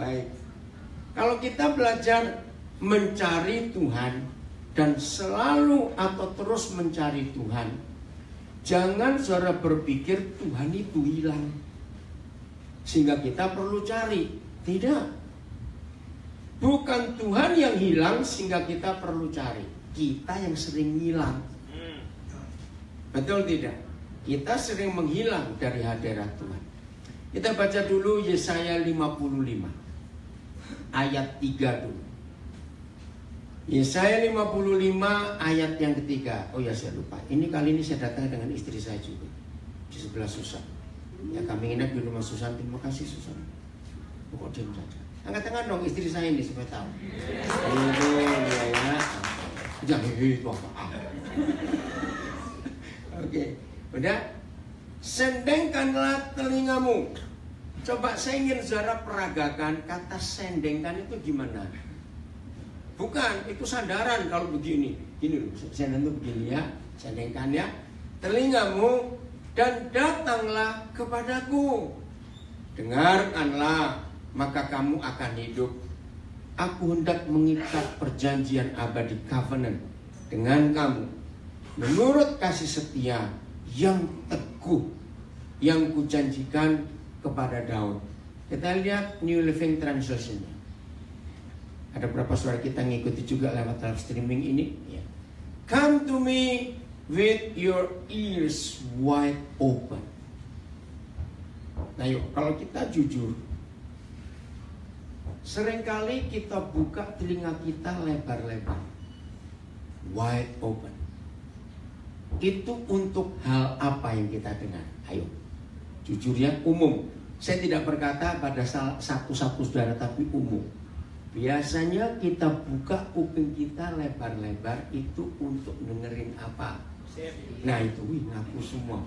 Baik. Kalau kita belajar mencari Tuhan dan selalu atau terus mencari Tuhan, jangan saudara berpikir Tuhan itu hilang sehingga kita perlu cari. Tidak. Bukan Tuhan yang hilang sehingga kita perlu cari. Kita yang sering hilang. Betul tidak? Kita sering menghilang dari hadirat Tuhan. Kita baca dulu Yesaya 55 ayat 3 dulu. Yesaya 55 ayat yang ketiga. Oh ya, saya lupa. Ini kali ini saya datang dengan istri saya juga di sebelah Susan. Ya, kami nginep di rumah Susan. Terima kasih Susan. Kok diam saja. Angkat tangan dong istri saya ini supaya tahu. Itu ya. Jangan itu apa? Oke, udah. Sendengkanlah telingamu. Coba saya ingin saudara peragakan kata sendengkan itu gimana? Bukan, itu sandaran kalau begini. Gini loh, sendeng itu begini ya. Sendengkan ya telingamu dan datanglah kepadaku. Dengarkanlah, maka kamu akan hidup. Aku hendak mengikat perjanjian abadi covenant dengan kamu menurut kasih setia yang teguh yang kujanjikan kepada Daud. Kita lihat New Living Translation. Ada berapa saudara kita ngikuti juga lewat live streaming ini ya. Come to me with your ears wide open. Nah yuk, kalau kita jujur, seringkali kita buka telinga kita lebar-lebar, wide open. Itu untuk hal apa yang kita dengar? Ayo, jujur ya, umum. Saya tidak berkata pada satu-satu saudara, tapi umum. Biasanya kita buka kuping kita lebar-lebar itu untuk dengerin apa? Nah itu, ngaku semua.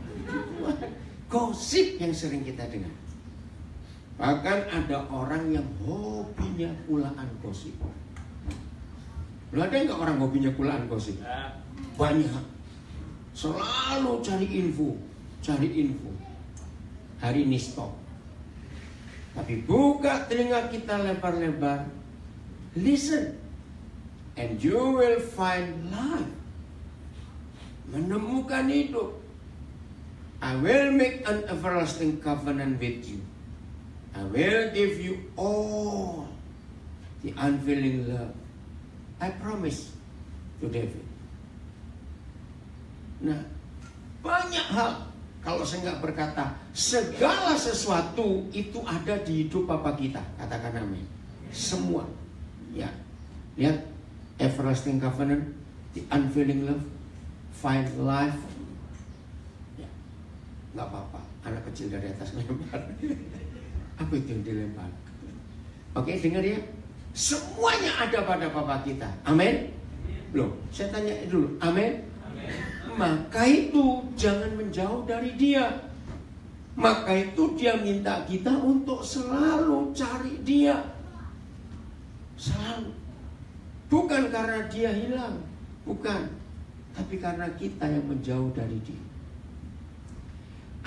Gosip yang sering kita dengar. Bahkan ada orang yang hobinya kulaan gosip. Lu ada nggak orang hobinya kulaan gosip? Banyak. Selalu cari info. Hari ini stop. Tapi buka telinga kita lebar-lebar. Listen. And you will find life. Menemukan hidup. I will make an everlasting covenant with you. I will give you all the unfailing love I promise to David. Nah, banyak hal. Kalau saya nggak berkata segala sesuatu itu ada di hidup Bapa kita, katakan amin. Semua, ya. Lihat, everlasting covenant, the unfailing love, find life. Ya, nggak apa-apa. Anak kecil dari atas lempar. Apa itu yang dilempar? Oke, dengar ya. Semuanya ada pada Bapa kita. Amin. Loh, saya tanya dulu. Amin. Maka itu jangan menjauh dari dia. Maka itu dia minta kita untuk selalu cari dia. Selalu. Bukan karena dia hilang. Bukan. Tapi karena kita yang menjauh dari dia.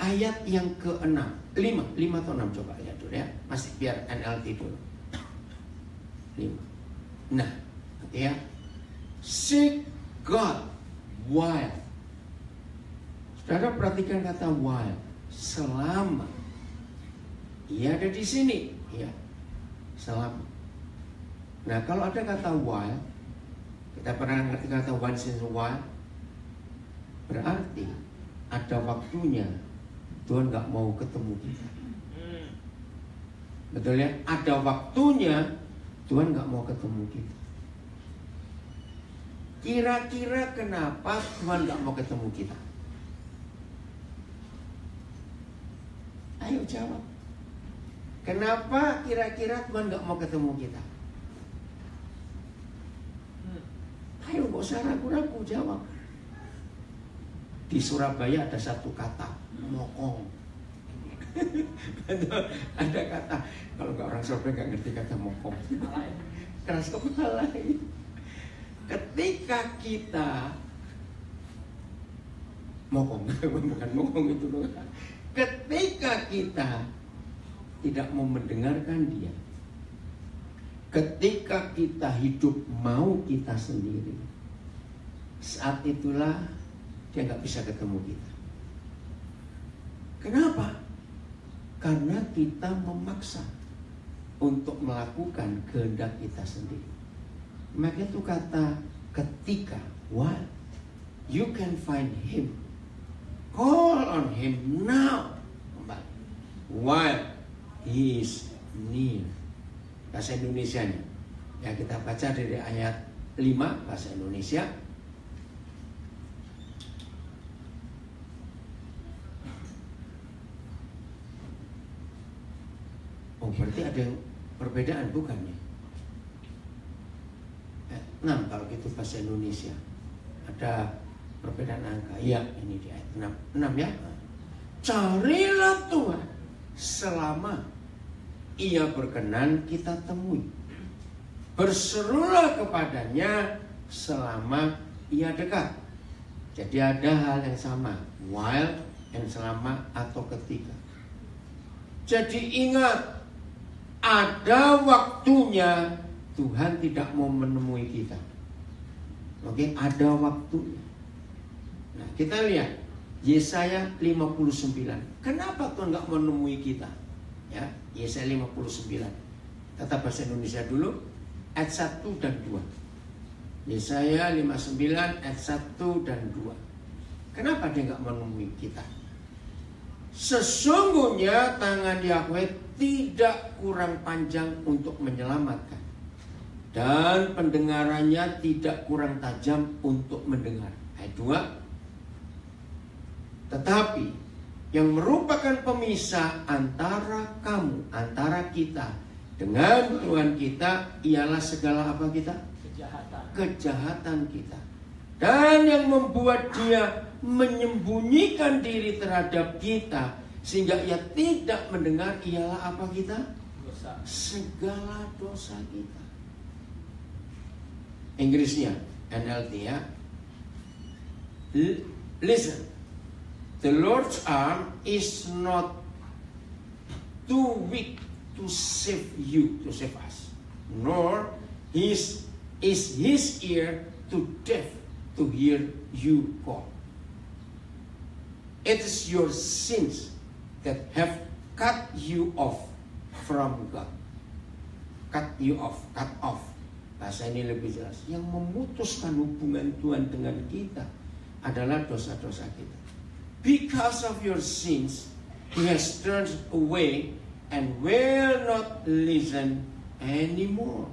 Ayat yang ke-6. 5 atau 6 coba lihat dulu ya. Masih biar NLT dulu. 5. Nah, ya. Seek God while. Saudara perhatikan kata while, selama ia ada di sini, ya, selama. Nah, kalau ada kata while, kita pernah ngerti kata once in a while, berarti ada waktunya Tuhan nggak mau ketemu kita. Betul ya? Ada waktunya Tuhan nggak mau ketemu kita. Kira-kira kenapa Tuhan nggak mau ketemu kita? Ayo jawab. Kenapa kira-kira Tuhan gak mau ketemu kita? Ayo gak usah ragu-ragu, jawab. Di Surabaya ada satu kata, mokong. Ada kata, kalau gak orang Surabaya gak ngerti kata mokong. Keras kepala. Ketika kita mokong, bukan mokong itu loh. Ketika kita tidak mau mendengarkan dia, Ketika kita hidup mau kita sendiri, saat itulah dia nggak bisa ketemu kita. Kenapa? Karena kita memaksa untuk melakukan kehendak kita sendiri. Maka itu kata ketika, while you can find him, call on him now. While he is near. Bahasa Indonesianya, ya kita baca dari ayat 5 bahasa Indonesia. Oh, berarti ada yang perbedaan bukan ya? 6 kalau gitu bahasa Indonesia. Ada perbedaan angka. Ya, ini di ayat 6 ya. Carilah Tuhan selama Ia berkenan kita temui. Berserulah kepadanya selama Ia dekat. Jadi ada hal yang sama, while and selama atau ketika. Jadi ingat, ada waktunya Tuhan tidak mau menemui kita. Oke, ada waktunya. Nah, kita lihat Yesaya 59. Kenapa Tuhan nggak menemui kita? Ya, Yesaya 59. Tetap bahasa Indonesia dulu, ayat 1 dan 2. Yesaya 59 ayat 1 dan 2. Kenapa dia nggak menemui kita? Sesungguhnya tangan Yahweh tidak kurang panjang untuk menyelamatkan, dan pendengarannya tidak kurang tajam untuk mendengar. Ayat 2. Tetapi yang merupakan pemisah antara kamu, antara kita dengan Tuhan kita ialah segala apa kita? Kejahatan kita. Dan yang membuat dia menyembunyikan diri terhadap kita sehingga ia tidak mendengar ialah apa kita? Dosa. Segala dosa kita. Inggrisnya NLT ya. Listen. The Lord's arm is not too weak to save you, to save us, nor is his ear too deaf to hear you call. It is your sins that have cut you off from God. Cut you off, cut off. Bahasa ini lebih jelas. Yang memutuskan hubungan Tuhan dengan kita adalah dosa-dosa kita. Because of your sins, he has turned away and will not listen anymore.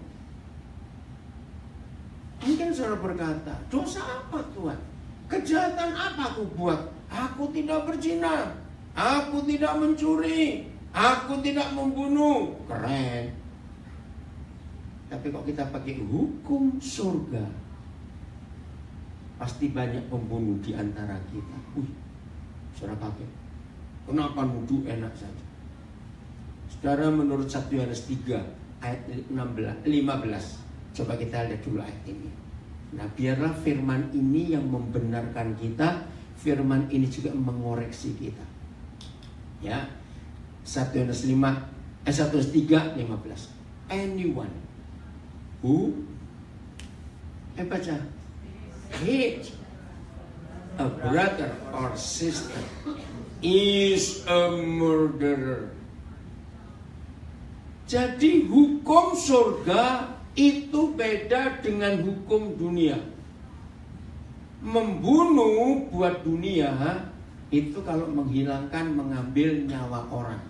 Mungkin saudara berkata, dosa apa Tuhan? Kejahatan apa aku buat? Aku tidak berzina, aku tidak mencuri, aku tidak membunuh. Keren. Tapi kok kita pakai hukum surga, pasti banyak pembunuh di antara kita. Saudara pakai. Kenapa nuduh enak saja? Saudara, menurut 1 Yohanes 3 ayat 15. Coba kita lihat dulu ayat ini. Nah, biarlah firman ini yang membenarkan kita, firman ini juga mengoreksi kita. Ya. 1 Yohanes 3 15. Anyone who baca hate a brother or sister is a murderer. Jadi hukum surga itu beda dengan hukum dunia. Membunuh buat dunia itu kalau menghilangkan, mengambil nyawa orang,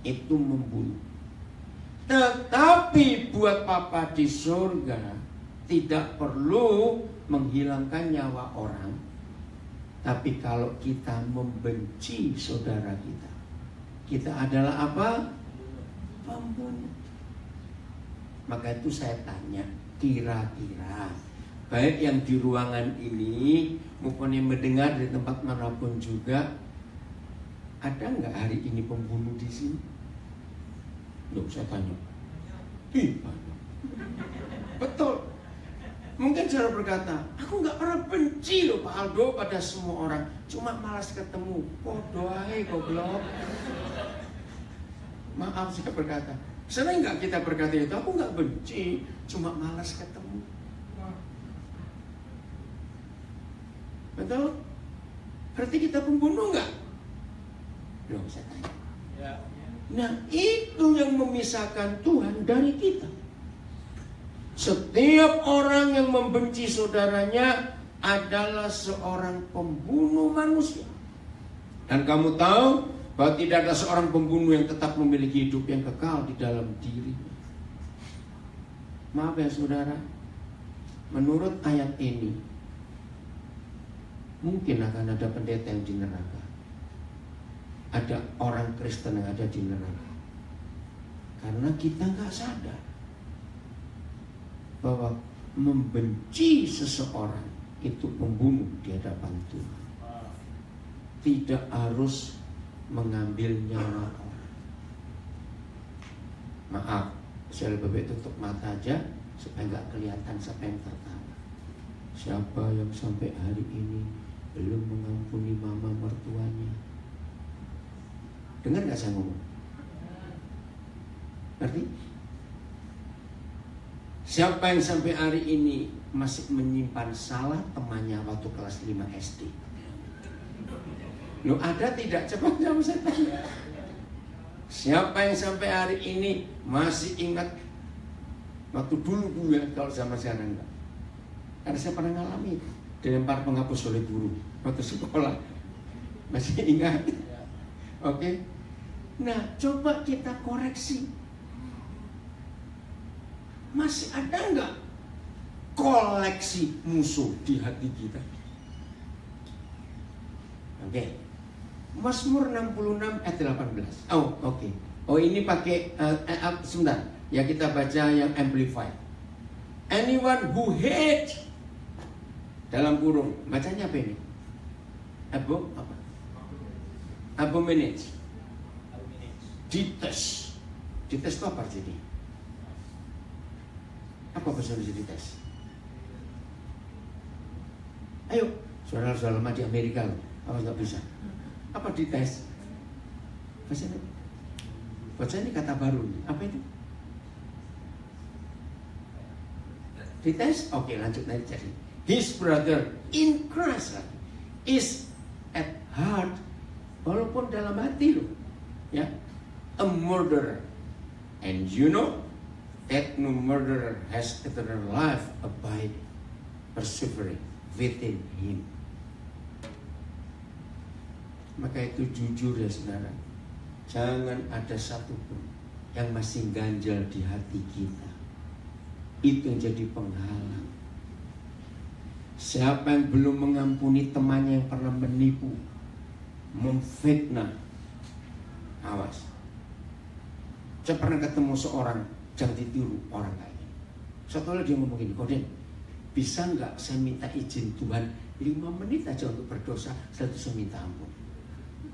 itu membunuh. Tetapi buat Papa di surga tidak perlu menghilangkan nyawa orang. Tapi kalau kita membenci saudara kita, kita adalah apa? Pembunuh. Maka itu saya tanya, kira-kira baik yang di ruangan ini maupun yang mendengar di tempat manapun juga, ada nggak hari ini pembunuh di sini? Loh, saya tanya. Banyak. Betul. Mungkin saudara berkata, aku nggak pernah benci loh Pak Aldo pada semua orang, cuma malas ketemu. Doai goblok. Maaf saya berkata, Sering nggak kita berkata itu? Aku nggak benci, cuma malas ketemu. Betul? Berarti kita pembunuh nggak? Belum saya tanya. Nah, itu yang memisahkan Tuhan dari kita. Setiap orang yang membenci saudaranya adalah seorang pembunuh manusia. Dan kamu tahu bahwa tidak ada seorang pembunuh yang tetap memiliki hidup yang kekal di dalam dirinya. Maaf ya saudara, menurut ayat ini mungkin akan ada pendeta yang di neraka, ada orang Kristen yang ada di neraka, karena kita nggak sadar bahwa membenci seseorang itu pembunuh di hadapan Tuhan. Tidak harus mengambil nyawa orang. Maaf, saya lebih baik tutup mata aja supaya nggak kelihatan siapa yang tertawa. Siapa yang sampai hari ini belum mengampuni mama mertuanya? Dengar nggak saya ngomong? Ngerti? Siapa yang sampai hari ini masih menyimpan salah temannya waktu kelas 5 SD? Loh, ada tidak? Cepat jawab saya tanya. Siapa yang sampai hari ini masih ingat waktu dulu ya, kalau sama sekarang enggak? Karena saya pernah ngalami dilempar penghapus oleh guru waktu sekolah. Masih ingat? Oke. Nah, coba kita koreksi. Masih ada enggak koleksi musuh di hati kita? Oke. Mazmur 66 ayat 18. Oh, oke. Oh, ini pakai sebentar. Ya, kita baca yang amplified. Anyone who hate, dalam kurung, bacanya apa ini? Abominate. Dites. Dites itu apa jadi? Apa bahasa Indonesia dites? Ayo, saudara-saudara lama di Amerika loh. Apa nggak bisa? Apa dites? Bahasa ini kata baru. Apa itu? Dites? Oke, lanjut nanti jadi. His brother in Christ is at heart, walaupun dalam hati loh, ya, a murderer. And you know that no murderer has eternal life abide, persevering within him. Maka itu jujur ya saudara, jangan ada satupun yang masih ganjal di hati kita. Itu yang jadi penghalang. Siapa yang belum mengampuni temannya yang pernah menipu, memfitnah, awas. Saya pernah ketemu seorang, jangan ditiru orang kayak gini. Satu kali dia ngomong gini, Koden, bisa nggak saya minta izin Tuhan 5 menit aja untuk berdosa, setelah itu saya minta ampun.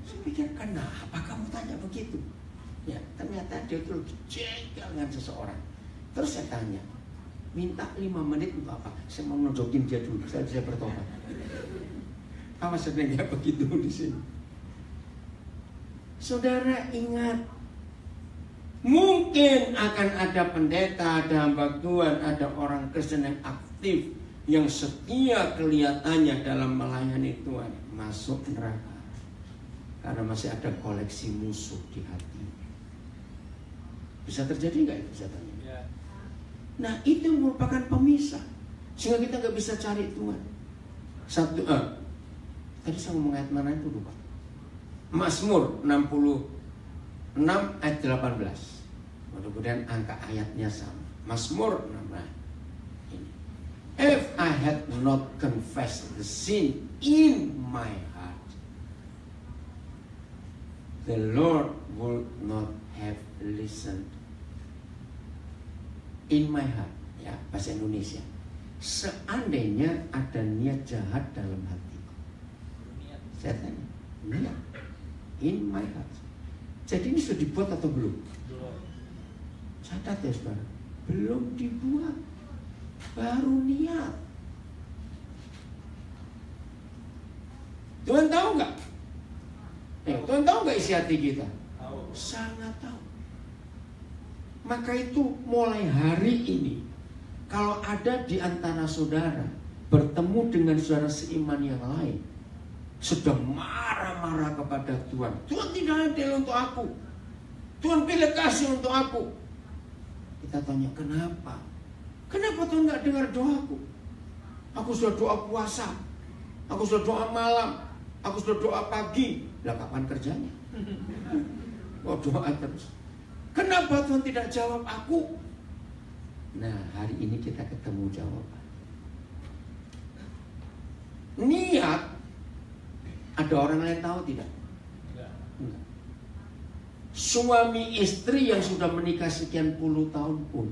Saya pikir, kenapa kamu tanya begitu? Ya, ternyata dia itu lebih jengkel dengan seseorang. Terus saya tanya, minta 5 menit untuk apa? Saya mau nunjukin dia dulu, saya bisa bertobat. Apa sebenarnya begitu di sini? Saudara ingat, mungkin akan ada pendeta, ada hamba Tuhan, ada orang Kristen yang aktif, yang setia kelihatannya dalam melayani Tuhan, masuk neraka karena masih ada koleksi musuh di hati. Bisa terjadi nggak itu? Saya tanya. Nah, itu merupakan pemisah, sehingga kita nggak bisa cari Tuhan. Tadi saya ngomong ayat mana itu lupa. Mazmur 66 ayat 18. Mudah-mudahan angka ayatnya sama. Mazmur 16. Ini. If I had not confessed the sin in my heart, the Lord would not have listened. In my heart, ya, bahasa Indonesia. Seandainya ada niat jahat dalam hatiku. Saya tanya, niat. In my heart. Jadi ini sudah dibuat atau belum? Catat ya saudara, belum dibuat, baru niat. Tuhan tahu nggak? Tuhan tahu nggak isi hati kita? Tahu. Sangat tahu. Maka itu mulai hari ini, kalau ada di antara saudara bertemu dengan saudara seiman yang lain, sedang marah-marah kepada Tuhan, Tuhan tidak adil untuk aku, Tuhan pilih kasih untuk aku. Kita tanya, kenapa? Kenapa Tuhan gak dengar doaku? Aku sudah doa puasa, aku sudah doa malam, aku sudah doa pagi. Lah kapan kerjanya? Oh, doa terus. Kenapa Tuhan tidak jawab aku? Nah, hari ini kita ketemu jawaban. Niat, ada orang lain tahu tidak? Enggak. Suami istri yang sudah menikah sekian puluh tahun pun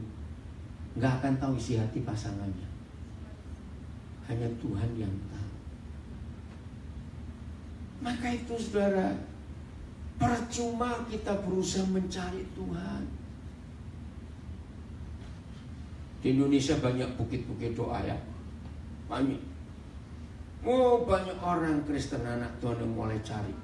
nggak akan tahu isi hati pasangannya. Hanya Tuhan yang tahu. Maka itu saudara, percuma kita berusaha mencari Tuhan. Di Indonesia banyak bukit-bukit doa ya. Banyak. Oh, banyak orang Kristen anak Tuhan yang mulai cari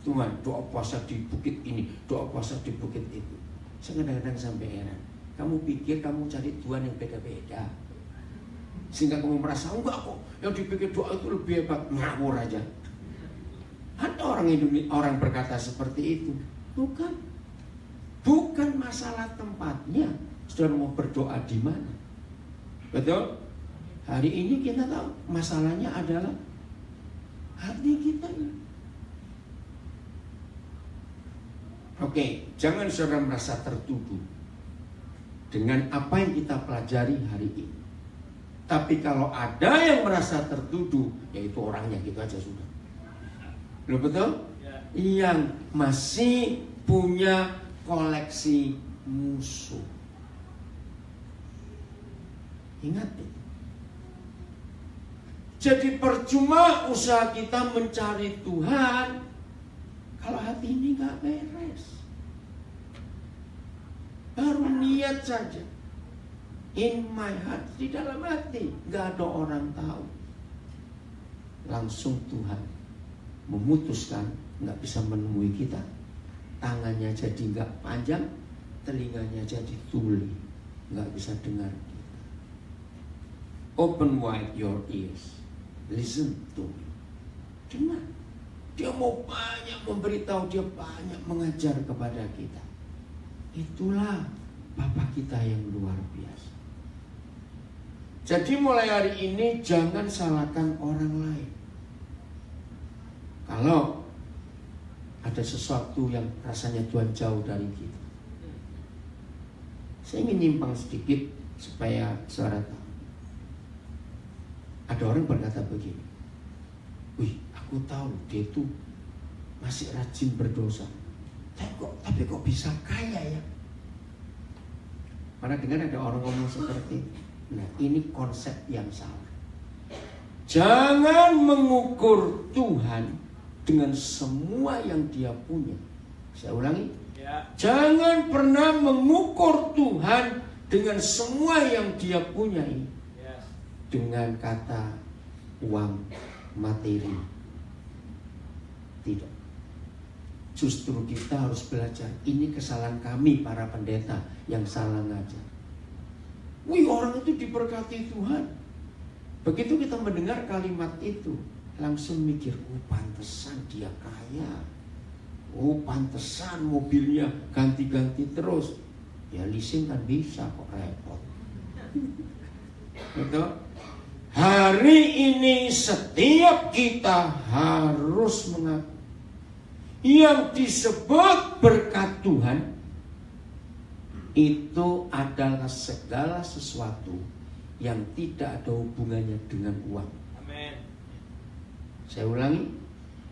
Tuhan, doa puasa di bukit ini, doa puasa di bukit itu. Saya kadang-kadang sampai heran. Kamu pikir kamu cari Tuhan yang beda-beda, sehingga kamu merasa enggak kok, yang dipikir doa itu lebih hebat. Ngawur aja. Ada orang berkata seperti itu. Bukan masalah tempatnya, saudara mau berdoa di mana. Betul? Hari ini kita tahu masalahnya adalah hati kita. Oke, jangan saudara merasa tertuduh dengan apa yang kita pelajari hari ini. Tapi kalau ada yang merasa tertuduh, yaitu orangnya, gitu aja sudah. Loh, betul? Ya. Yang masih punya koleksi musuh. Ingat itu. Jadi percuma usaha kita mencari Tuhan kalau hati ini gak beres. Baru niat saja, in my heart, di dalam hati, gak ada orang tahu. Langsung Tuhan memutuskan gak bisa menemui kita. Tangannya jadi gak panjang, telinganya jadi tuli, gak bisa dengar kita. Open wide your ears. Listen to me. Dengar. Dia mau banyak memberitahu, dia banyak mengajar kepada kita. Itulah Bapa kita yang luar biasa. Jadi mulai hari ini jangan salahkan orang lain. Kalau ada sesuatu yang rasanya Tuhan jauh dari kita. Saya ingin nyimpang sedikit supaya saudara tahu. Ada orang berkata begini, wih, aku tahu dia itu masih rajin berdosa, tapi kok bisa kaya ya? Pernah dengar ada orang ngomong seperti itu? Nah, ini konsep yang salah. Jangan mengukur Tuhan dengan semua yang dia punya. Saya ulangi, jangan pernah mengukur Tuhan dengan semua yang dia punya ini. Dengan kata uang, materi. Tidak. Justru kita harus belajar. Ini kesalahan kami para pendeta yang salah ngajar. Wih, orang itu diberkati Tuhan. Begitu kita mendengar kalimat itu, langsung mikir, oh pantesan dia kaya, oh pantesan mobilnya ganti-ganti terus. Ya leasing kan bisa, kok repot. Betul? Hari ini setiap kita harus mengaku yang disebut berkat Tuhan itu adalah segala sesuatu yang tidak ada hubungannya dengan uang. Amin. Saya ulangi,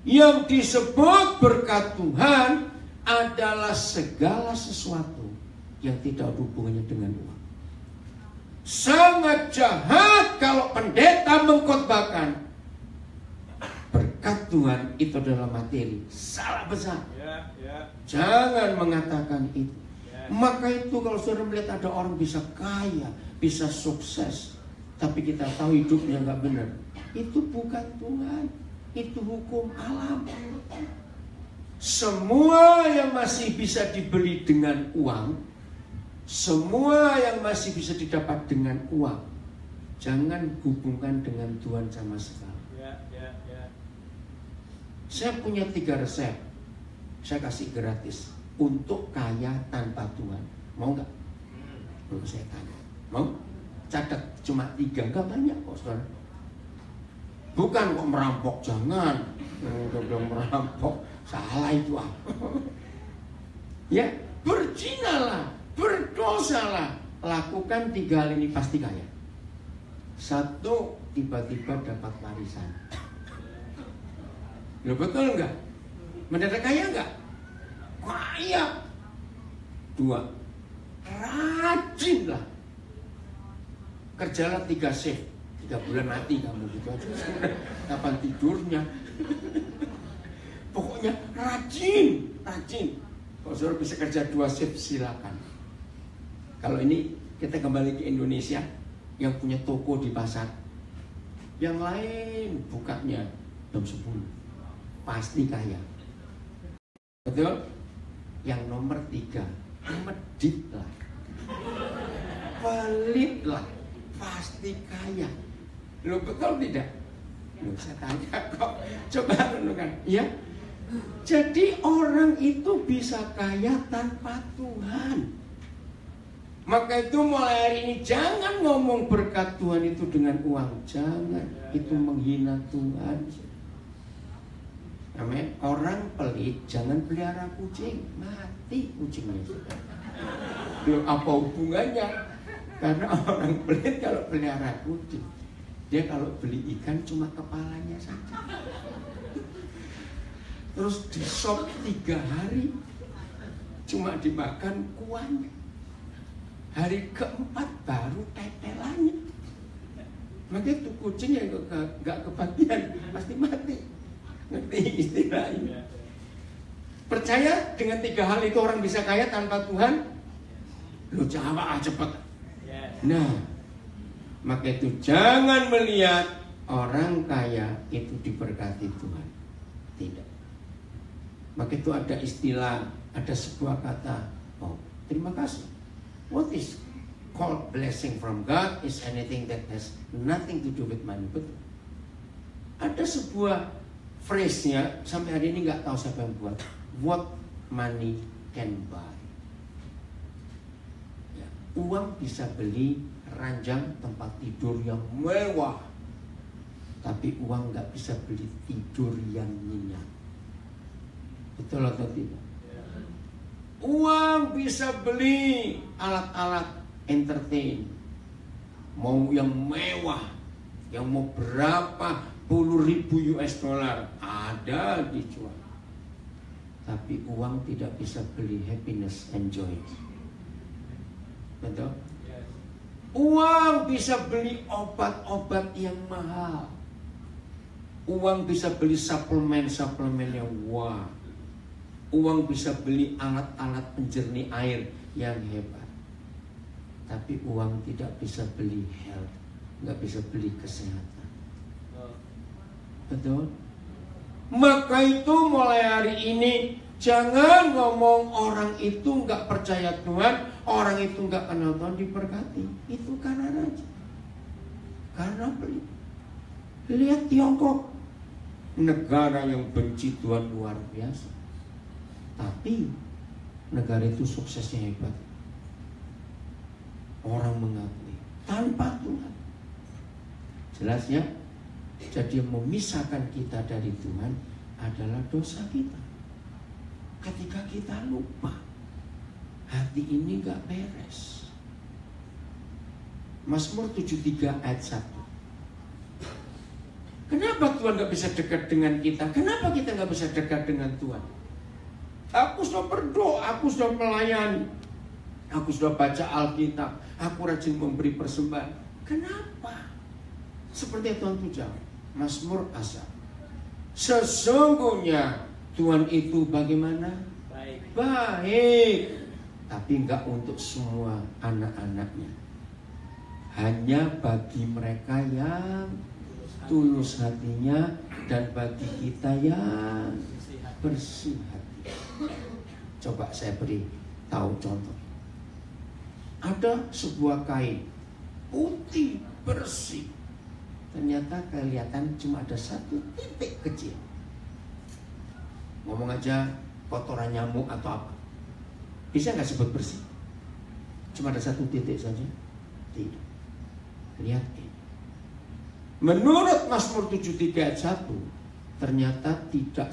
yang disebut berkat Tuhan adalah segala sesuatu yang tidak ada hubungannya dengan uang. Sangat jahat kalau pendeta mengkhotbahkan berkat Tuhan itu adalah materi. Salah besar. Jangan mengatakan itu. Maka itu kalau saudara melihat ada orang bisa kaya, bisa sukses, tapi kita tahu hidupnya nggak benar, itu bukan Tuhan, itu hukum alam. Semua yang masih bisa dibeli dengan uang Semua yang masih bisa didapat dengan uang, jangan hubungkan dengan Tuhan sama sekali. Saya punya 3 resep, saya kasih gratis untuk kaya tanpa Tuhan. Mau nggak? Belum saya tanya. Mau? Catat cuma 3, nggak banyak kok, saudara. Bukan kok merampok, jangan. Udah bilang merampok, salah itu apa? Ya, berzinalah, berdosalah, lakukan 3 hal ini pasti kaya. 1, tiba-tiba dapat warisan. Loh, betul nggak? Mendadak kaya nggak? Kaya. 2, rajinlah. Kerjalah 3 shift. 3 bulan mati kamu gitu aja. Kapan tidurnya? Pokoknya rajin. Kalau saudara bisa kerja 2 shift silakan. Kalau ini kita kembali ke Indonesia, yang punya toko di pasar, yang lain bukanya jam 10, pasti kaya. Betul? Yang nomor 3, meditlah, pelitlah, pasti kaya. Lo betul tidak? Lo saya tanya kok. Coba renungkan, ya. Jadi orang itu bisa kaya tanpa Tuhan. Maka itu mulai hari ini jangan ngomong berkat Tuhan itu dengan uang. Jangan, itu menghina Tuhan. Amin. Orang pelit jangan pelihara kucing, mati kucingnya. Loh, apa hubungannya? Karena orang pelit kalau pelihara kucing, dia kalau beli ikan cuma kepalanya saja. Terus di sop 3 hari, cuma dimakan kuahnya. Hari keempat baru tetelannya. Maka itu kucing yang gak kebagian pasti mati. Ngerti istilahnya? Percaya dengan 3 hal itu orang bisa kaya tanpa Tuhan? Lu jawab cepat. Nah, maka itu jangan melihat orang kaya itu diberkati Tuhan. Tidak. Maka itu ada istilah, ada sebuah kata, oh terima kasih. What is called blessing from God is anything that has nothing to do with money. Betul. Ada sebuah phrase-nya sampai hari ini nggak tahu siapa yang buat. What money can buy. Ya, uang bisa beli ranjang tempat tidur yang mewah, tapi uang nggak bisa beli tidur yang nyenyak. Betul atau tidak? Uang bisa beli alat-alat entertain, mau yang mewah, yang mau berapa puluh ribu US dollar ada dijual. Tapi uang tidak bisa beli happiness and joy. Betul? Uang bisa beli obat-obat yang mahal. Uang bisa beli suplemen-suplemen yang wah. Uang bisa beli alat-alat penjernih air yang hebat. Tapi uang tidak bisa beli health, nggak bisa beli kesehatan. Betul? Maka itu mulai hari ini jangan ngomong orang itu nggak percaya Tuhan, orang itu nggak kenal Tuhan diberkati. Itu karena raja, karena beli. Lihat Tiongkok, negara yang benci Tuhan luar biasa. Tapi negara itu suksesnya hebat. Orang mengakui tanpa Tuhan. Jelas ya? Jadi yang memisahkan kita dari Tuhan adalah dosa kita. Ketika kita lupa, hati ini gak beres. Mazmur 73 ayat 1. Kenapa Tuhan gak bisa dekat dengan kita? Kenapa kita gak bisa dekat dengan Tuhan? Aku sudah berdoa, aku sudah melayani, aku sudah baca Alkitab, aku rajin memberi persembahan. Kenapa? Seperti Tuhan itu jawab, Mazmur Asaf. Sesungguhnya Tuhan itu bagaimana? Baik. Tapi enggak untuk semua anak-anaknya. Hanya bagi mereka yang tulus hatinya dan bagi kita yang bersih hati. Coba saya beri tahu contoh. Ada sebuah kain putih bersih, ternyata kelihatan cuma ada satu titik kecil. Ngomong aja kotoran nyamuk atau apa, bisa nggak sebut bersih? Cuma ada satu titik saja? Tidak. Lihat ini. Menurut Mazmur 73 ayat 1, ternyata tidak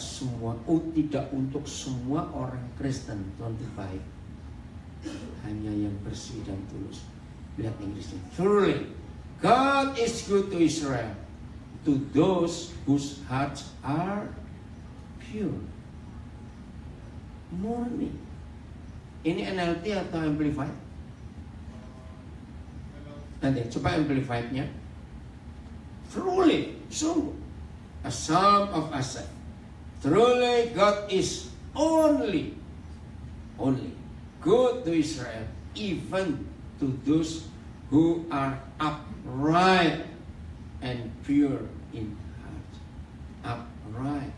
untuk semua orang Kristen Tuhan itu baik. Hanya yang bersih dan tulus. Lihat Inggrisnya. Truly, God is good to Israel, to those whose hearts are pure. Murni. Ini NLT atau Amplified? Nanti coba Amplified-nya. Truly, sungguh, a psalm of Asaph. Truly, God is only good to Israel, even to those who are upright and pure in heart. Upright,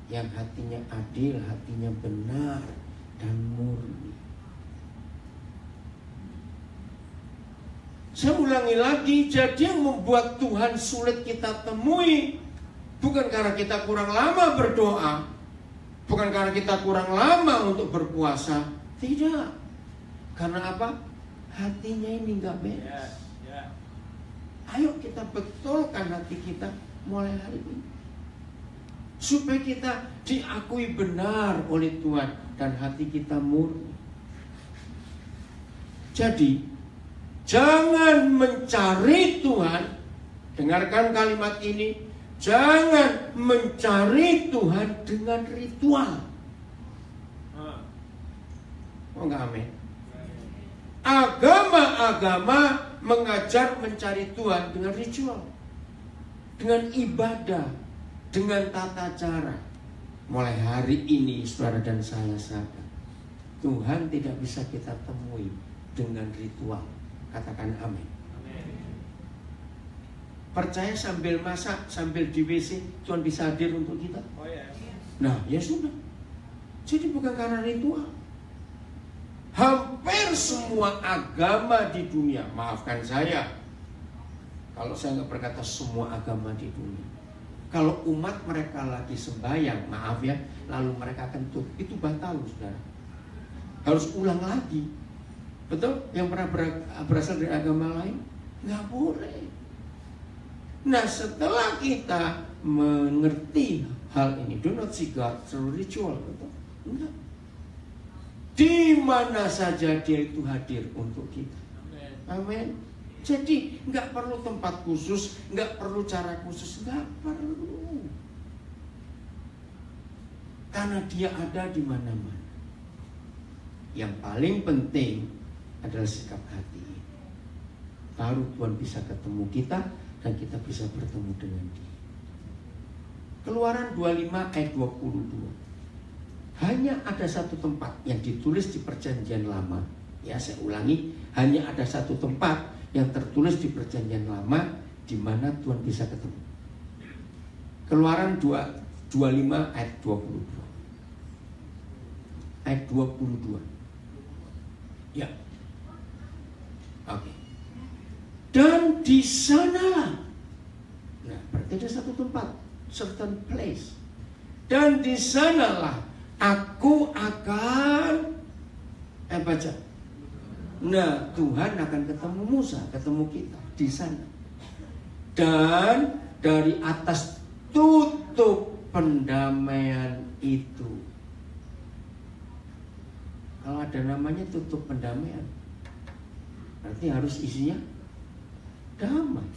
yang hatinya adil, hatinya benar dan murni. Saya ulangi lagi, jadi yang membuat Tuhan sulit kita temui bukan karena kita kurang lama berdoa, bukan karena kita kurang lama untuk berpuasa. Tidak. Karena apa? Hatinya ini gak beres. Ayo kita betulkan hati kita mulai hari ini, supaya kita diakui benar oleh Tuhan dan hati kita murni. Jadi jangan mencari Tuhan. Dengarkan kalimat ini. Jangan mencari Tuhan dengan ritual. Oh enggak, amin. Agama-agama mengajar mencari Tuhan dengan ritual, dengan ibadah, dengan tata cara. Mulai hari ini saudara dan saya sadar, Tuhan tidak bisa kita temui dengan ritual. Katakan amin. Percaya sambil masak, sambil di WC Tuhan bisa hadir untuk kita? Oh ya. Nah ya sudah. Jadi bukan karena ritual. Hampir semua agama di dunia, maafkan saya kalau saya nggak berkata semua agama di dunia, kalau umat mereka lagi sembahyang, maaf ya, lalu mereka kentut, itu batal saudara. Harus ulang lagi. Betul? Yang pernah berasal dari agama lain? Nggak boleh. Nah setelah kita mengerti hal ini, do not see God through ritual, betul? Enggak. Di mana saja Dia itu hadir untuk kita. Amin. Jadi nggak perlu tempat khusus, nggak perlu cara khusus, nggak perlu. Karena Dia ada di mana-mana. Yang paling penting adalah sikap hati. Baru Tuhan bisa ketemu kita dan kita bisa bertemu dengan Dia. Keluaran 25 ayat 22. Hanya ada satu tempat yang ditulis di perjanjian lama. Ya, saya ulangi, hanya ada satu tempat yang tertulis di perjanjian lama di mana Tuhan bisa ketemu. Keluaran 25 ayat 22. Ayat 22. Ya. Oke. Dan di sanalah. Nah, berarti ada satu tempat, certain place. Dan di sanalah aku akan baca. Nah, Tuhan akan ketemu Musa, ketemu kita di sana. Dan dari atas tutup pendamaian itu. Kalau ada namanya tutup pendamaian, berarti harus isinya damai.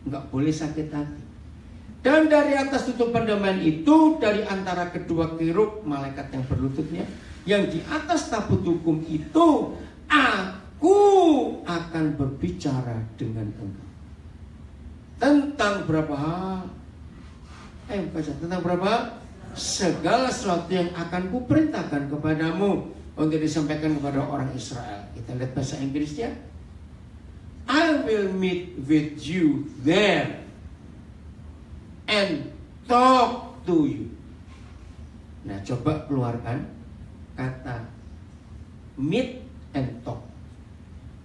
Enggak boleh sakit hati. Dan dari atas tutup pendamaian itu, dari antara kedua kerub malaikat yang berlututnya, yang di atas tabut hukum itu, aku akan berbicara dengan engkau. Tentang berapa hal? Baca, tentang berapa? Segala sesuatu yang akan kuperintahkan kepadamu untuk disampaikan kepada orang Israel. Kita lihat bahasa Inggrisnya. I will meet with you there and talk to you. Nah, coba keluarkan kata meet and talk.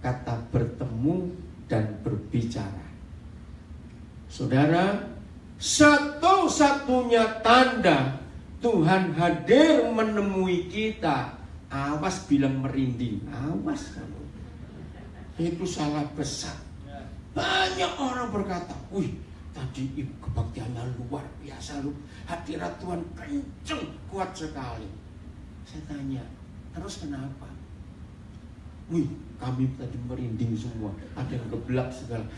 kata bertemu dan berbicara. Saudara, satu-satunya tanda Tuhan hadir menemui kita, awas bilang merinding, awas kamu. Itu salah besar. Banyak orang berkata, wih, tadi ibu kebaktiannya luar biasa, lu hadirat Tuhan kenceng, kuat sekali. Saya tanya, terus kenapa? Wih, kami tadi merinding semua, ada yang gebelak segala.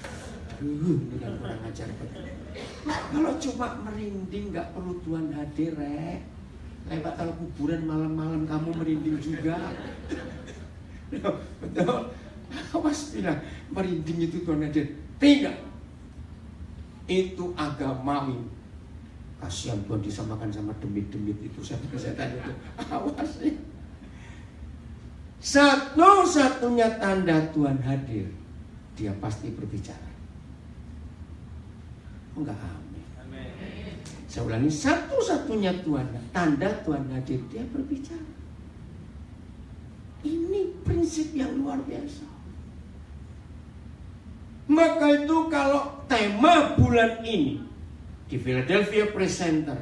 Ini kan kurang ajar. Kalau cuma merinding nggak perlu Tuhan hadir, lewat kalau kuburan malam-malam kamu merinding juga. Betul. Awas bilang merinding itu Tuhan hadir. Tidak. Itu agamawi. Kasihan Tuhan disamakan sama demit-demit itu. Setan itu. Awas ya. Satu-satunya tanda Tuhan hadir, dia pasti berbicara. Enggak, amin. Saya ulangi, satu-satunya tanda Tuhan hadir, dia berbicara. Ini prinsip yang luar biasa. Maka itu kalau tema bulan ini di Philadelphia Presenter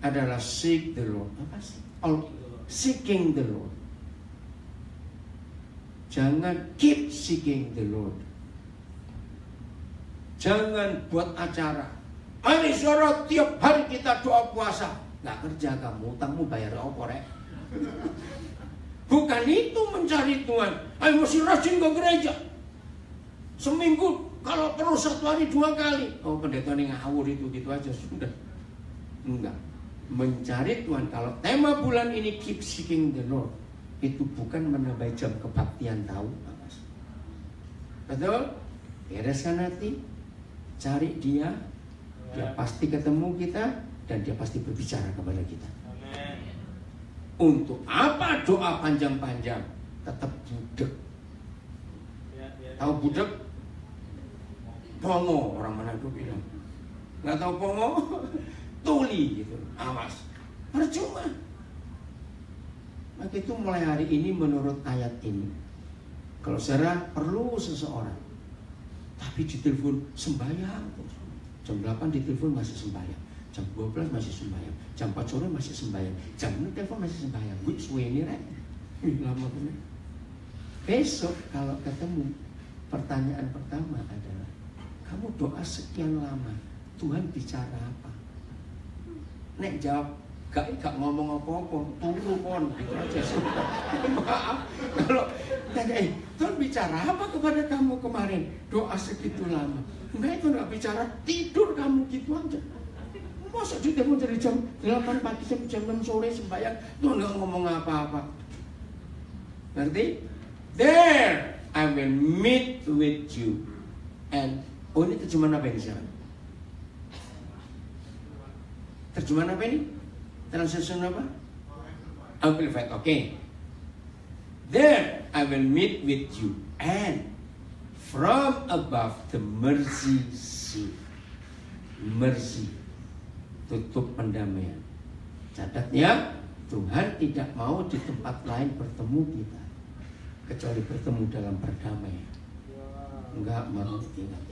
adalah Seek the Lord. Apa sih? Seeking the Lord. Jangan keep seeking the Lord. Jangan buat acara. Mari saudara, tiap hari kita doa puasa. Nggak kerja kamu, utangmu bayar apa rek? Bukan itu mencari Tuhan. Ayo mesti rajin ke gereja. Seminggu kalau perlu 1 hari 2 kali. Oh, pendeta ini ngawur itu, gitu aja sudah. Enggak. Mencari Tuhan. Kalau tema bulan ini keep seeking the Lord, itu bukan menambah jam kebaktian, tahu? Betul? Bereskan hati, cari dia pasti ketemu kita, dan dia pasti berbicara kepada kita. Amen. Untuk apa doa panjang-panjang? Tetap budek. Tahu budek? Pongo, orang Manado bilang. Nggak tahu pongo? Tuli gitu. Awas. Percuma. Maka itu mulai hari ini menurut ayat ini, kalau saudara perlu seseorang, tapi ditelepon sembahyang, jam 8 ditelepon masih sembahyang, jam 12 masih sembahyang, jam 4 sore masih sembahyang, jam 6 telepon masih sembahyang. Gue suwe ini rek, lama bener. Besok kalau ketemu, pertanyaan pertama adalah, kamu doa sekian lama, Tuhan bicara apa? Nek jawab, gak ngomong apa-apa, tunggu pon, gitu aja sudah. Maaf, kalau tanya, Tuhan bicara apa kepada kamu kemarin? Doa segitu lama. Enggak, itu gak bicara, tidur kamu gitu aja. Masa di telepon dari jam 8 pagi sampai jam 6 sore sembahyang, Tuhan gak ngomong apa-apa. Ngerti? There I will meet with you. And, oh ini terjemahan apa ini sekarang? Terjemahan apa ini? Translation apa? Amplified, okay. There I will meet with you, and from above the mercy seat. Mercy, tutup pendamaian. Catatnya, Tuhan tidak mau di tempat lain bertemu kita, kecuali bertemu dalam perdamaian. Enggak mau tidak.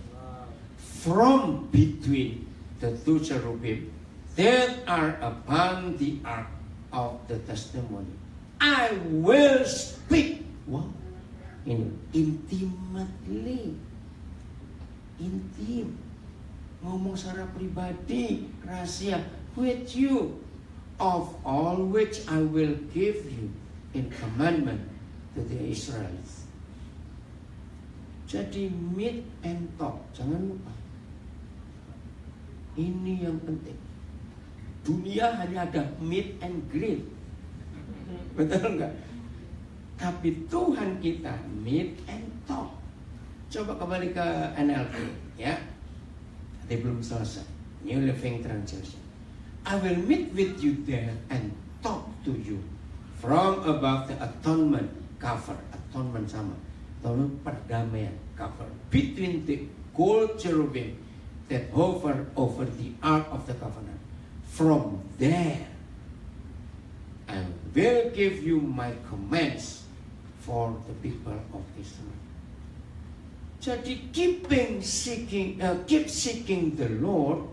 From between the two cherubim that are upon the ark of the testimony, I will speak. Wow, ini intimately, intim, ngomong secara pribadi, rahasia, with you, of all which I will give you in commandment to the Israelites. Jadi meet and talk, jangan lupa. Ini yang penting. Dunia hanya ada meet and greet, betul enggak? Tapi Tuhan kita meet and talk. Coba kembali ke NLP, ya. Tadi belum selesai. New Living Translation. I will meet with you there and talk to you from above the atonement cover. Atonement sama. Tolong perdamaian cover between the gold cherubim that hover over the ark of the covenant. From there, I will give you my commands for the people of Israel. Jadi keep seeking the Lord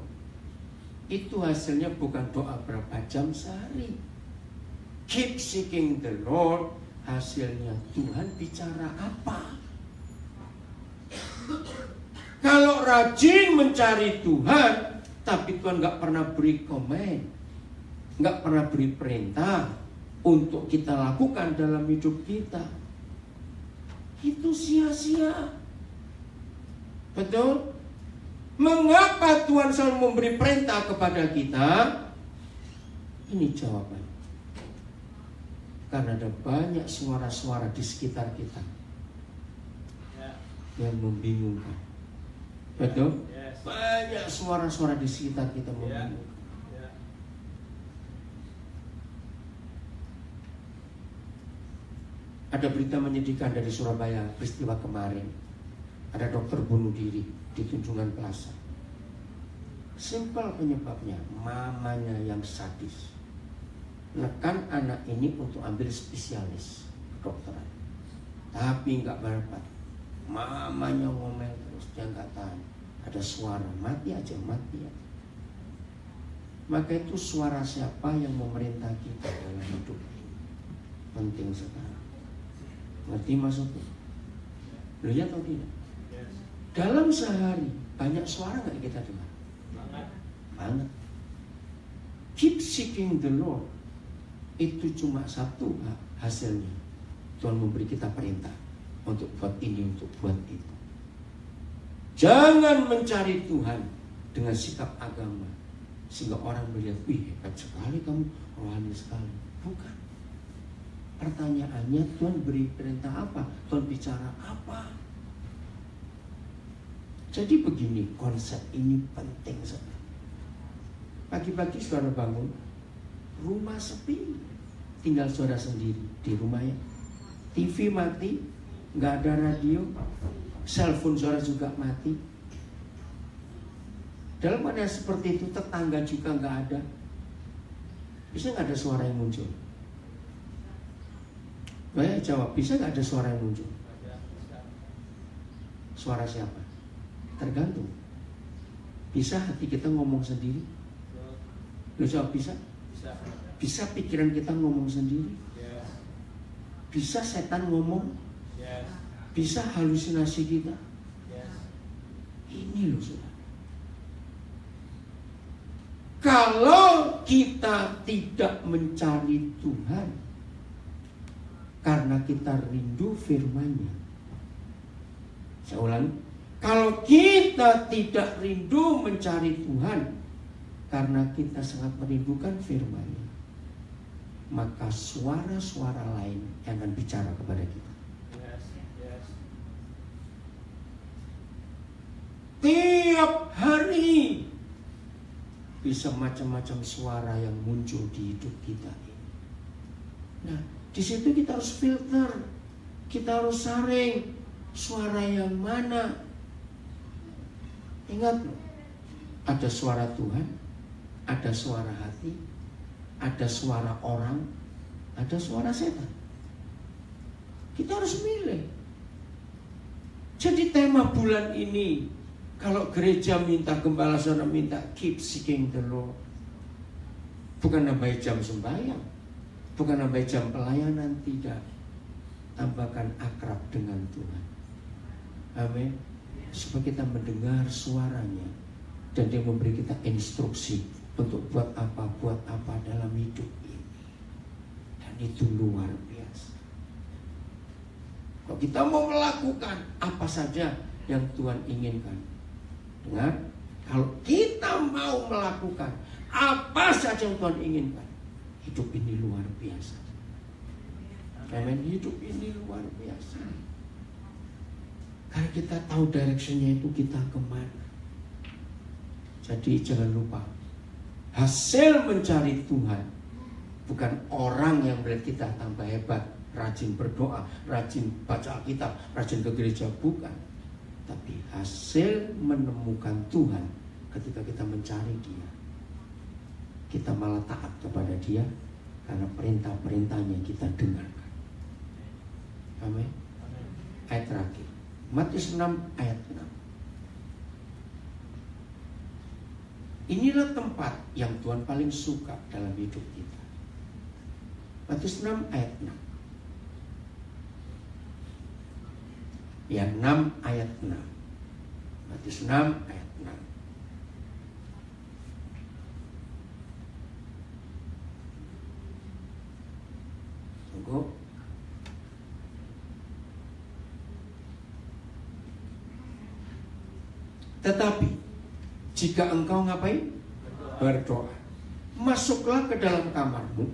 itu hasilnya bukan doa berapa jam sehari. Keep seeking the Lord hasilnya Tuhan bicara apa. Kalau rajin mencari Tuhan tapi Tuhan gak pernah beri komen, gak pernah beri perintah untuk kita lakukan dalam hidup kita, itu sia-sia. Betul? Mengapa Tuhan selalu memberi perintah kepada kita? Ini jawaban. Karena ada banyak suara-suara di sekitar kita yang membingungkan. Betul? Banyak suara-suara di sekitar kita membingungkan. Ada berita menyedihkan dari Surabaya, peristiwa kemarin. Ada dokter bunuh diri di Tunjungan Plaza. Simpel penyebabnya, mamanya yang sadis. Nekan anak ini untuk ambil spesialis kedokteran, tapi nggak dapat. Mamanya ngomel terus, dia nggak tahan. Ada suara, mati aja. Maka itu suara siapa yang memerintah kita dalam hidup ini? Penting sekali. Ngerti maksudnya? Lihat atau tidak? Dalam sehari banyak suara nggak kita dengar? Banget. Keep seeking the Lord itu cuma satu hasilnya. Tuhan memberi kita perintah untuk buat ini, untuk buat itu. Jangan mencari Tuhan dengan sikap agama sehingga orang melihat, wih hebat sekali kamu, rohani sekali. Bukan. Pertanyaannya, Tuhan beri perintah apa? Tuhan bicara apa? Jadi begini, konsep ini penting sekali. Pagi-pagi saudara bangun, rumah sepi, tinggal saudara sendiri di rumahnya. TV mati, nggak ada radio, cellphone saudara juga mati. Dalam keadaan seperti itu, tetangga juga nggak ada. Bisa nggak ada suara yang muncul? Banyak jawab, bisa nggak ada suara yang muncul? Suara siapa? Tergantung. Bisa hati kita ngomong sendiri? Lu jawab bisa? Bisa pikiran kita ngomong sendiri? Bisa setan ngomong? Bisa halusinasi kita? Ini loh saudara. Kalau kita tidak mencari Tuhan karena kita rindu firman-Nya. Saya ulangi, kalau kita tidak rindu mencari Tuhan karena kita sangat merindukan firman-Nya, maka suara-suara lain yang akan bicara kepada kita. Tiap hari bisa macam-macam suara yang muncul di hidup kita ini. Nah, di situ kita harus filter, kita harus saring suara yang mana. Ingat, ada suara Tuhan, ada suara hati, ada suara orang, ada suara setan. Kita harus milih. Jadi tema bulan ini, kalau gereja minta, gembala saudara minta, keep seeking the Lord. Bukan nambah jam sembahyang, bukan nambah jam pelayanan, tidak. Tambahkan akrab dengan Tuhan. Amin. Supaya kita mendengar suaranya dan Dia memberi kita instruksi untuk buat apa dalam hidup ini. Dan itu luar biasa. Kalau kita mau melakukan apa saja yang Tuhan inginkan, dengar, kalau kita mau melakukan apa saja yang Tuhan inginkan, hidup ini luar biasa. Amin. Hidup ini luar biasa. Karena kita tahu directionnya itu kita kemana. Jadi jangan lupa, hasil mencari Tuhan bukan orang yang melihat kita tambah hebat, rajin berdoa, rajin baca Alkitab, rajin ke gereja, bukan. Tapi hasil menemukan Tuhan ketika kita mencari Dia, kita malah taat kepada Dia karena perintah-perintahnya kita dengarkan. Amin. Ayat terakhir, Matius 6 ayat 6. Inilah tempat yang Tuhan paling suka dalam hidup kita. Matius 6 ayat 6. Ya, 6 ayat 6. Matius 6 ayat 6. Tunggu. Tetapi jika engkau ngapain? Berdoa. Masuklah ke dalam kamarmu,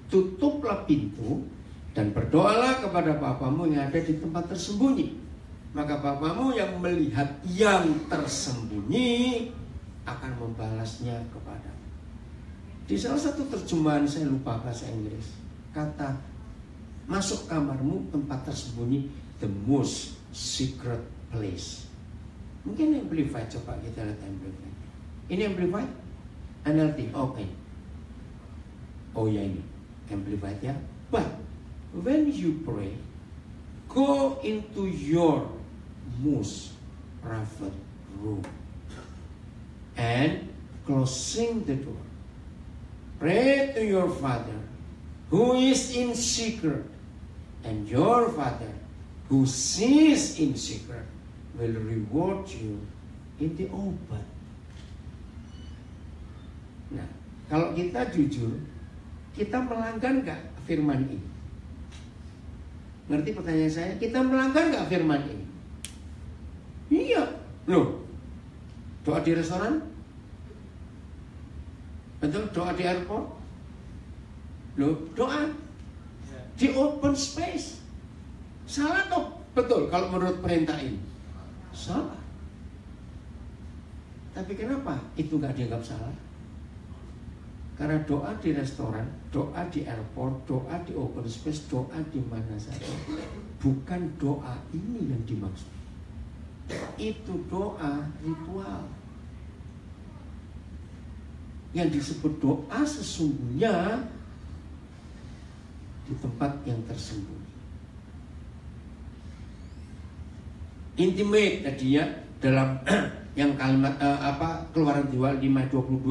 tutuplah pintu, dan berdoalah kepada Bapamu yang ada di tempat tersembunyi. Maka Bapamu yang melihat yang tersembunyi akan membalasnya kepadamu. Di salah satu terjemahan, saya lupa bahasa Inggris, kata masuk kamarmu, tempat tersembunyi, the most secret place. Mungkin Amplified, coba kita lihat Amplified. Ini Amplified? NLT, oke. Oh ya, ini Amplified ya. But when you pray, go into your most private room and closing the door. Pray to your Father who is in secret, and your Father who sees in secret will reward you in the open. Nah, kalau kita jujur, kita melanggar nggak firman ini? Ngerti pertanyaan saya? Kita melanggar nggak firman ini? Iya, loh. Doa di restoran? Betul, doa di airport? Loh, doa di open space. Salah toh? Betul, kalau menurut perintah ini. Salah. Tapi kenapa itu nggak dianggap salah? Karena doa di restoran, doa di airport, doa di open space, doa di mana saja, bukan doa ini yang dimaksud. Itu doa ritual. Yang disebut doa sesungguhnya di tempat yang tersembunyi. Intimate tadi ya, dalam yang kalimat Keluaran 5:22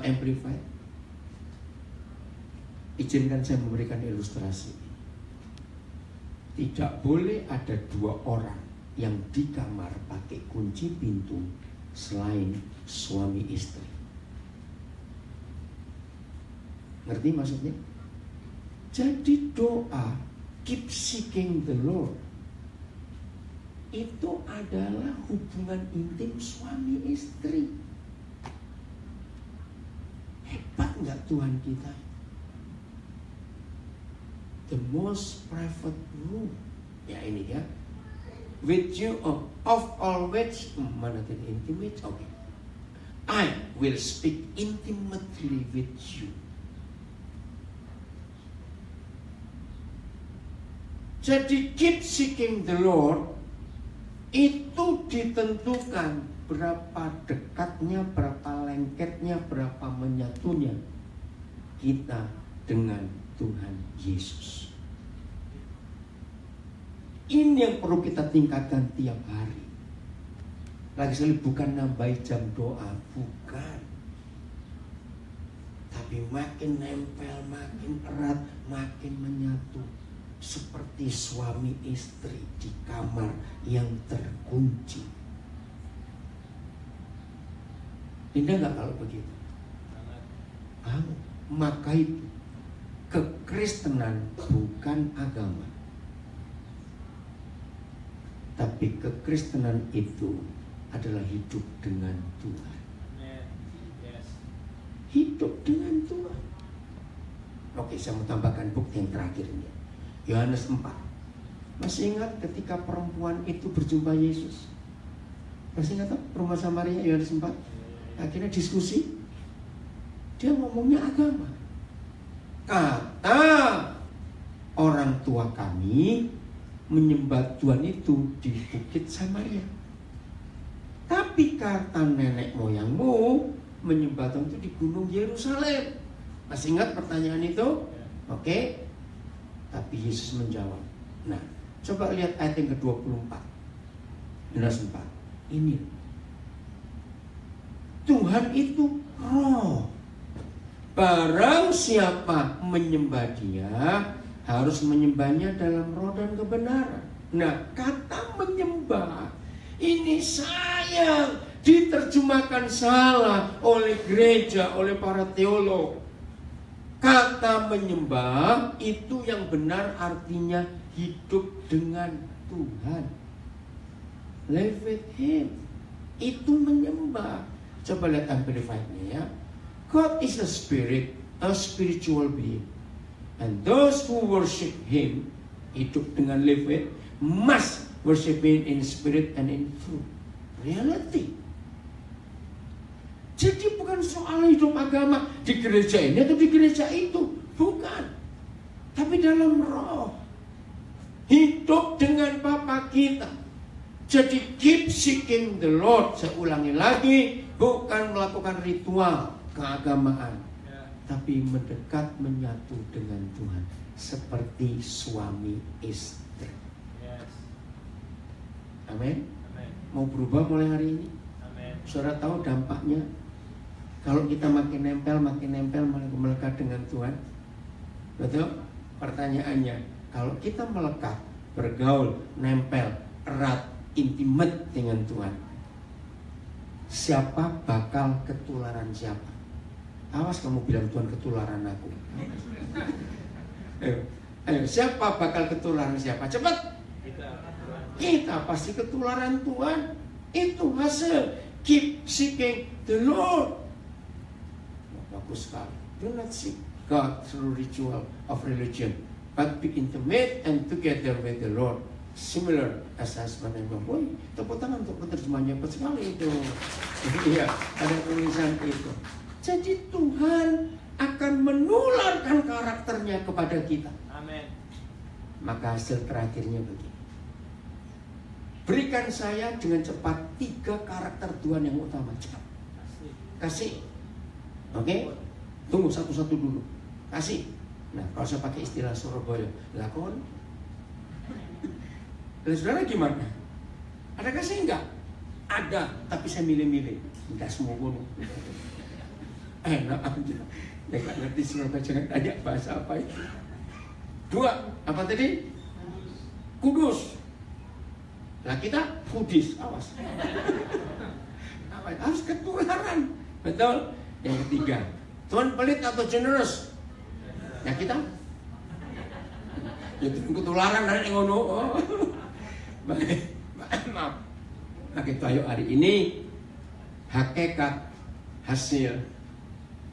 Amplified. Izinkan saya memberikan ilustrasi. Tidak boleh ada dua orang yang di kamar pakai kunci pintu selain suami istri. Ngerti maksudnya? Jadi doa keep seeking the Lord itu adalah hubungan intim suami istri. Hebat nggak Tuhan kita? The most private room. Ya ini ya. With you of all which mana tadi intimate? Okay. I will speak intimately with you. Jadi keep seeking the Lord itu ditentukan berapa dekatnya, berapa lengketnya, berapa menyatunya kita dengan Tuhan Yesus. Ini yang perlu kita tingkatkan tiap hari. Lagi sekali bukan nambah jam doa, bukan. Tapi makin nempel, makin erat, makin menyatu. Seperti suami istri di kamar yang terkunci. Indah gak kalau begitu? Maka itu kekristenan bukan agama, tapi kekristenan itu adalah hidup dengan Tuhan. Hidup dengan Tuhan. Oke, saya mau tambahkan bukti yang terakhir ini. Yohanes 4. Masih ingat ketika perempuan itu berjumpa Yesus? Masih ingat perempuan Samaria, Yohanes 4? Akhirnya diskusi. Dia ngomongnya agama. Kata orang tua kami menyembah Tuhan itu di Bukit Samaria. Tapi kata nenek moyangmu menyembah Tuhan itu di Gunung Yerusalem. Masih ingat pertanyaan itu? Oke. Tapi Yesus menjawab. Nah, Coba lihat ayat yang ke-24. Jelas 4. Ini Tuhan itu roh. Barang siapa menyembah Dia harus menyembahnya dalam roh dan kebenaran. Nah, kata menyembah ini sayang diterjemahkan salah oleh gereja, oleh para teolog. Kata menyembah itu yang benar artinya hidup dengan Tuhan. Live with Him. Itu menyembah. Coba lihat Amplified-nya ya. God is a spirit, a spiritual being. And those who worship Him, hidup dengan live with, must worship Him in spirit and in truth. Reality. Jadi bukan soal hidup agama di gereja ini atau di gereja itu. Bukan. Tapi dalam roh. Hidup dengan Bapa kita. Jadi keep seeking the Lord. Saya ulangi lagi. Bukan melakukan ritual keagamaan. Tapi mendekat menyatu dengan Tuhan. Seperti suami istri. Amin. Mau berubah mulai hari ini? Saudara tahu dampaknya? Kalau kita makin nempel, makin melekat dengan Tuhan. Betul? Pertanyaannya, kalau kita melekat, bergaul, nempel, erat, intimate dengan Tuhan, siapa bakal ketularan siapa? Awas kamu bilang Tuhan ketularan aku. Ayo, siapa bakal ketularan siapa? Cepat. Kita pasti ketularan Tuhan. Itu hasil keep seeking the Lord. Bagus sekali. Do not seek God through ritual of religion, but be intimate and together with the Lord. Similar as husband and wife. Boy, tepuk tangan untuk penerjemahannya, hebat sekali itu. Iya, ada tulisan itu. Jadi Tuhan akan menularkan karakternya kepada kita. Amin. Maka hasil terakhirnya begini. Berikan saya dengan cepat 3 karakter Tuhan yang utama. Cepat. Kasih. Oke? Tunggu satu-satu dulu. Kasih. Nah, kalau saya pakai istilah Surabaya, lakon. Dan saudara gimana? Ada kasih enggak? Ada, tapi saya milih-milih. Enggak semua gunung. Enak aja. Ya gak ngerti Surabaya, jangan tanya bahasa apa itu. 2, apa tadi? Kudus. Nah kita Buddhis, awas. Harus ketularan. Betul? Yang ketiga, Tuhan pelit atau generous? Ya kita? Ya ketularan dari ngono. Oh. Maaf. Nah kita ayo hari ini hakikat hasil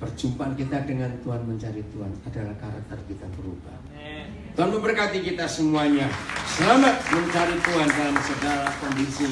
perjumpaan kita dengan Tuhan, mencari Tuhan adalah karakter kita berubah. Tuhan memberkati kita semuanya. Selamat mencari Tuhan dalam segala kondisi.